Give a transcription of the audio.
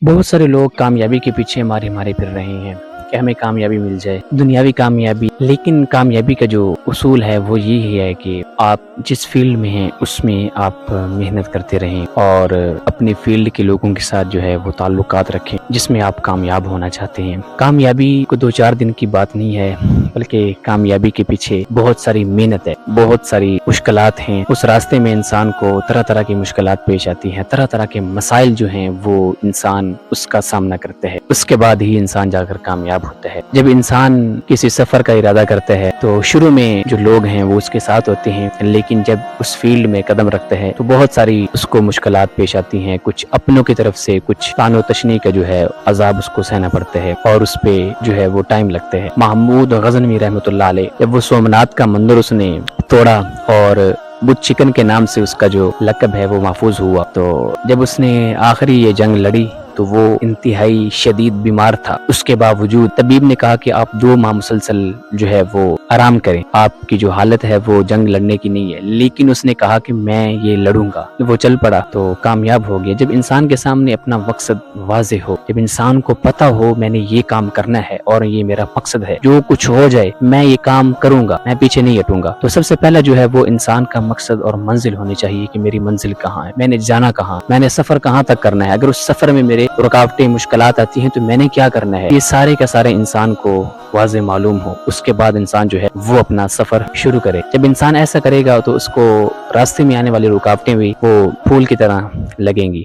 بہت سارے لوگ کامیابی کے پیچھے مارے مارے پھر رہے ہیں کہ ہمیں کامیابی مل جائے، دنیاوی کامیابی۔ لیکن کامیابی کا جو اصول ہے وہ یہی ہے کہ آپ جس فیلڈ میں ہیں اس میں آپ محنت کرتے رہیں اور اپنے فیلڈ کے لوگوں کے ساتھ جو ہے وہ تعلقات رکھیں جس میں آپ کامیاب ہونا چاہتے ہیں۔ کامیابی کو دو چار دن کی بات نہیں ہے، بلکہ کامیابی کے پیچھے بہت ساری محنت ہے، بہت ساری مشکلات ہیں۔ اس راستے میں انسان کو طرح طرح کی مشکلات پیش آتی ہیں، طرح طرح کے مسائل جو ہیں وہ انسان اس کا سامنا کرتے ہیں، اس کے بعد ہی انسان جا کر کامیاب ہوتا ہے۔ جب انسان کسی سفر کا ارادہ کرتا ہے تو شروع میں جو لوگ ہیں وہ اس کے ساتھ ہوتے ہیں، لیکن جب اس فیلڈ میں قدم رکھتا ہے تو بہت ساری اس کو مشکلات پیش آتی ہیں، کچھ اپنوں کی طرف سے کچھ طعن و تشنیع کا جو ہے عذاب اس کو سہنا پڑتا ہے اور اس پہ جو ہے وہ ٹائم لگتا ہے۔ محمود غزنوی رحمۃ اللہ علیہ جب وہ سومناتھ کا مندر اس نے توڑا اور بدھ چکن کے نام سے اس کا جو لقب ہے وہ محفوظ ہوا، تو جب اس نے آخری یہ جنگ لڑی تو وہ انتہائی شدید بیمار تھا۔ اس کے باوجود طبیب نے کہا کہ آپ 2 ماہ مسلسل جو ہے وہ آرام کریں، آپ کی جو حالت ہے وہ جنگ لڑنے کی نہیں ہے، لیکن اس نے کہا کہ میں یہ لڑوں گا۔ وہ چل پڑا تو کامیاب ہو گیا۔ جب انسان کے سامنے اپنا مقصد واضح ہو، جب انسان کو پتا ہو میں نے یہ کام کرنا ہے اور یہ میرا مقصد ہے، جو کچھ ہو جائے میں یہ کام کروں گا، میں پیچھے نہیں ہٹوں گا، تو سب سے پہلا جو ہے وہ انسان کا مقصد اور منزل ہونی چاہیے کہ میری منزل کہاں ہے، میں نے جانا کہاں، میں نے سفر کہاں تک کرنا ہے، اگر اس سفر میں میرے رکاوٹیں مشکلات آتی ہیں تو میں نے کیا کرنا ہے، یہ سارے کا سارے انسان کو واضح معلوم ہو، اس کے بعد انسان جو ہے وہ اپنا سفر شروع کرے۔ جب انسان ایسا کرے گا تو اس کو راستے میں آنے والی رکاوٹیں بھی وہ پھول کی طرح لگیں گی۔